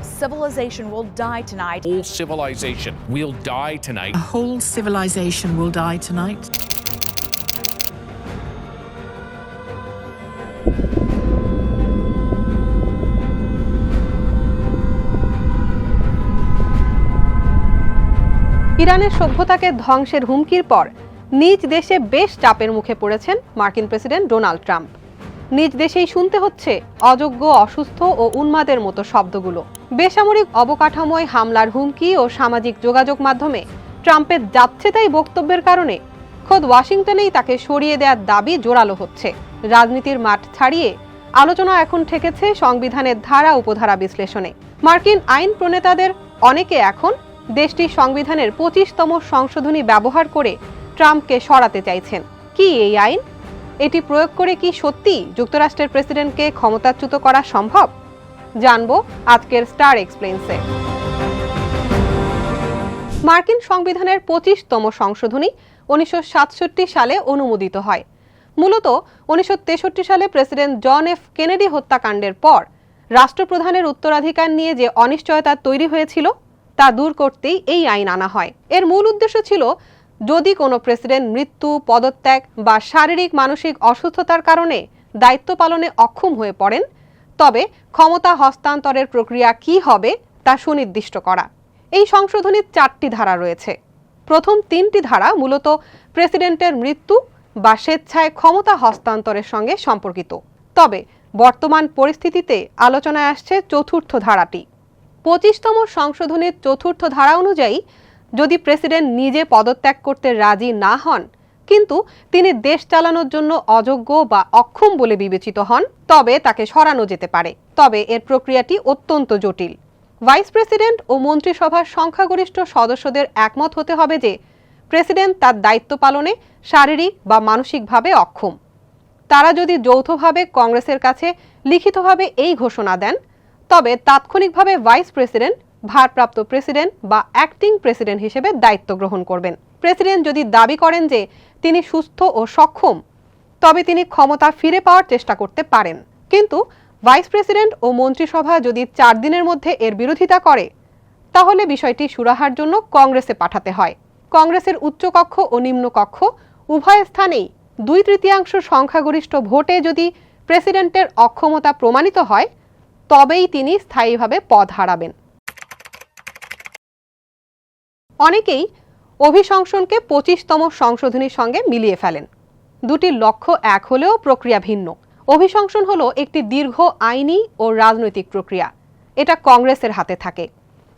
civilization will die tonight. Whole civilization will die tonight. A whole civilization will die tonight. ইরানের সভ্যতাকে ধ্বংসের হুমকির পর নিজ দেশে বেশ চাপের মুখে পড়েছেন মার্কিন প্রেসিডেন্ট ডোনাল্ড ট্রাম্প। নিজ দেশেই শুনতে হচ্ছে অযোগ্য, অসুস্থ ও উন্মাদের মতো শব্দগুলো। বেসামরিক অবকাঠামোয় হামলার হুমকি ও সামাজিক যোগাযোগ মাধ্যমে ট্রাম্পের যাচ্ছেতাই বক্তব্যের কারণে খোদ ওয়াশিংটনেই তাকে সরিয়ে দেওয়ার দাবি জোরালো হচ্ছে। রাজনীতির মাঠ ছাড়িয়ে আলোচনা এখন ঠেকেছে সংবিধানের ধারা উপধারা বিশ্লেষণে। মার্কিন আইন প্রণেতাদের অনেকে এখন দেশটির সংবিধানের 25তম সংশোধনী ব্যবহার করে ট্রাম্পকে সরাতে চাইছেন। কি এই আইন? এটি প্রয়োগ করে কি সত্যি যুক্তরাষ্ট্রের প্রেসিডেন্টকে ক্ষমতাচ্যুত করা সম্ভব? জানবো আজকের স্টার এক্সপ্লেইনসে। মার্কিন সংবিধানের 25তম সংশোধনী 1967 সালে অনুমোদিত হয়। মূলত 1963 সালে প্রেসিডেন্ট জন এফ কেনেডি হত্যাকাণ্ডের পর রাষ্ট্রপ্রধানের উত্তরাধিকার নিয়ে যে অনিশ্চয়তা তৈরি হয়েছিল তা দূর করতেই এই আইন আনা হয়। এর মূল উদ্দেশ্য ছিল, যদি কোনো প্রেসিডেন্ট মৃত্যু, পদত্যাগ বা শারীরিক মানসিক অসুস্থতার কারণে দায়িত্ব পালনে অক্ষম হয়ে পড়েন, তবে ক্ষমতা হস্তান্তরের প্রক্রিয়া কি হবে তা সুনির্দিষ্ট করা। এই সংশোধনীর 4টি ধারা রয়েছে। প্রথম 3টি ধারা মূলত প্রেসিডেন্টের মৃত্যু বা স্বেচ্ছায় ক্ষমতা হস্তান্তরের সঙ্গে সম্পর্কিত। তবে বর্তমান পরিস্থিতিতে আলোচনায় আসছে 4র্থ ধারাটি। 25তম সংশোধনীর 4র্থ ধারা অনুযায়ী যদি প্রেসিডেন্ট নিজে পদত্যাগ করতে রাজি না হন, কিন্তু তিনি দেশ চালানোর জন্য অযোগ্য বা অক্ষম বলে বিবেচিত হন, তবে তাকে সরানো যেতে পারে। তবে এর প্রক্রিয়াটি অত্যন্ত জটিল। ভাইস প্রেসিডেন্ট ও মন্ত্রিসভার সংখ্যাগরিষ্ঠ সদস্যদের একমত হতে হবে যে প্রেসিডেন্ট তার দায়িত্ব পালনে শারীরিক বা মানসিকভাবে অক্ষম। তারা যদি যৌথভাবে কংগ্রেসের কাছে লিখিতভাবে এই ঘোষণা দেন, তবে তাৎক্ষণিকভাবে ভাইস প্রেসিডেন্ট ভারপ্রাপ্ত প্রেসিডেন্ট বা অ্যাক্টিং প্রেসিডেন্ট হিসেবে দায়িত্ব গ্রহণ করবেন। প্রেসিডেন্ট যদি দাবি করেন যে তিনি সুস্থ ও সক্ষম, তবে তিনি ক্ষমতা ফিরে পাওয়ার চেষ্টা করতে পারেন। কিন্তু ভাইস প্রেসিডেন্ট ও মন্ত্রিসভা যদি 4 দিনের মধ্যে এর বিরোধিতা করে, তাহলে বিষয়টি সুরাহার জন্য কংগ্রেসে পাঠাতে হয়। কংগ্রেসের উচ্চকক্ষ ও নিম্নকক্ষ উভয় স্থানেই 2/3 সংখ্যাগরিষ্ঠ ভোটে যদি প্রেসিডেন্টের অক্ষমতা প্রমাণিত হয়, তবেই তিনি স্থায়ীভাবে পদ হারাবেন। অনেকেই অভিশংসনকে 25তম সংশোধনীর সঙ্গে মিলিয়ে ফেলেন। দুটির লক্ষ্য এক হলেও প্রক্রিয়া ভিন্ন। অভিশংসন হলো একটি দীর্ঘ আইনি ও রাজনৈতিক প্রক্রিয়া। এটা কংগ্রেসের হাতে থাকে।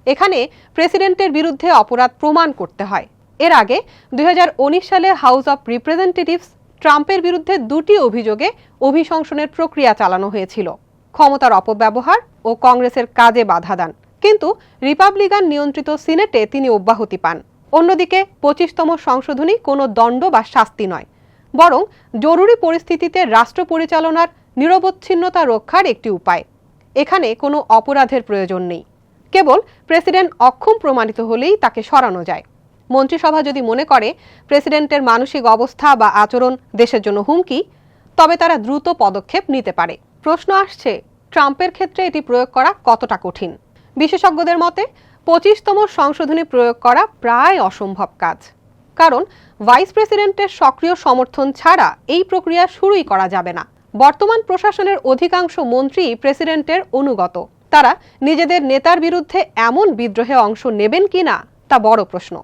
এখানে প্রেসিডেন্টের বিরুদ্ধে অপরাধ প্রমাণ করতে হয়। এর আগে 2019 সালে হাউস অব রিপ্রেজেন্টেটিভস ট্রাম্পের বিরুদ্ধে 2টি অভিযোগে অভিশংসনের প্রক্রিয়া চালানো হয়েছিল: ক্ষমতার অপব্যবহার ও কংগ্রেসের কাজে বাধা দান। কিন্তু রিপাবলিকান নিয়ন্ত্রিত সিনেটে তিনি অব্যাহতি পান। অন্যদিকে 25তম সংশোধনী কোনো দণ্ড বা শাস্তি নয়, বরং জরুরি পরিস্থিতিতে রাষ্ট্র পরিচালনার নিরবচ্ছিন্নতা রক্ষার একটি উপায়। এখানে কোনো অপরাধের প্রয়োজন নেই। কেবল প্রেসিডেন্ট অক্ষম প্রমাণিত হলেই তাকে সরানো যায়। মন্ত্রিসভা যদি মনে করে প্রেসিডেন্টের মানসিক অবস্থা বা আচরণ দেশের জন্য হুমকি, তবে তারা দ্রুত পদক্ষেপ নিতে পারে। প্রশ্ন আসছে, ট্রাম্পের ক্ষেত্রে এটি প্রয়োগ করা কতটা কঠিন? বিশেষজ্ঞদের মতে 25তম সংশোধনী প্রয়োগ করা প্রায় অসম্ভব কাজ। কারণ ভাইস প্রেসিডেন্টের সক্রিয় সমর্থন ছাড়া এই প্রক্রিয়া শুরুই করা যাবে না। বর্তমান প্রশাসনের অধিকাংশ মন্ত্রী প্রেসিডেন্টের অনুগত। তারা নিজেদের নেতার বিরুদ্ধে এমন বিদ্রোহে অংশ নেবেন কিনা তা বড় প্রশ্ন।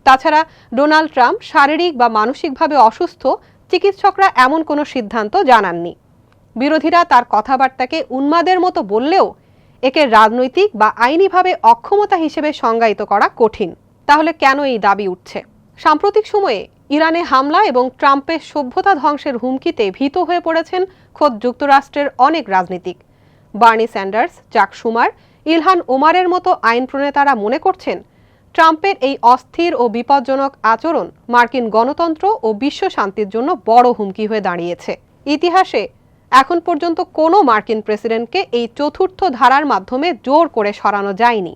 তাছাড়া ডোনাল্ড ট্রাম্প শারীরিক বা মানসিকভাবে অসুস্থ, চিকিৎসকরা এমন কোনো সিদ্ধান্ত জানাননি। বিরোধীরা তার কথাবার্তাকে উন্মাদের মতো বললেও একে রাজনৈতিক বা আইনিভাবে অক্ষমতা হিসেবে সংজ্ঞায়িত করা কঠিন। তাহলে কেন এই দাবি উঠছে? সাম্প্রতিক সময়ে ইরানে হামলা এবং ট্রাম্পের সভ্যতা ধ্বংসের হুমকিতে ভীত হয়ে পড়েছেন খোদ যুক্তরাষ্ট্রের অনেক রাজনীতিক। বার্নি স্যান্ডার্স, চাক শুমার, ইলহান ওমারের মতো আইন প্রণেতারা মনে করছেন ট্রাম্পের এই অস্থির ও বিপজ্জনক আচরণ মার্কিন গণতন্ত্র ও বিশ্ব শান্তির জন্য বড় হুমকি হয়ে দাঁড়িয়েছে। ইতিহাসে এখন পর্যন্ত কোনো মার্কিন প্রেসিডেন্টকে এই 4র্থ ধারার মাধ্যমে জোর করে সরানো যায়নি।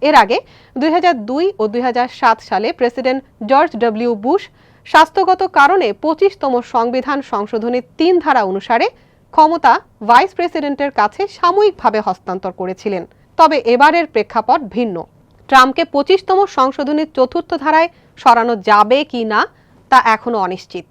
এর আগে 2002 ও 2007 সালে প্রেসিডেন্ট জর্জ ডব্লিউ বুশ স্বাস্থ্যগত কারণে 25তম সংবিধান সংশোধনীর 3 ধারা অনুসারে ক্ষমতা ভাইস প্রেসিডেন্টের কাছে সাময়িকভাবে হস্তান্তর করেছিলেন। তবে এবারের প্রেক্ষাপট ভিন্ন। ট্রাম্পকে 25তম সংশোধনীর চতুর্থ ধারায় সরানো যাবে কি না তা এখনো অনিশ্চিত।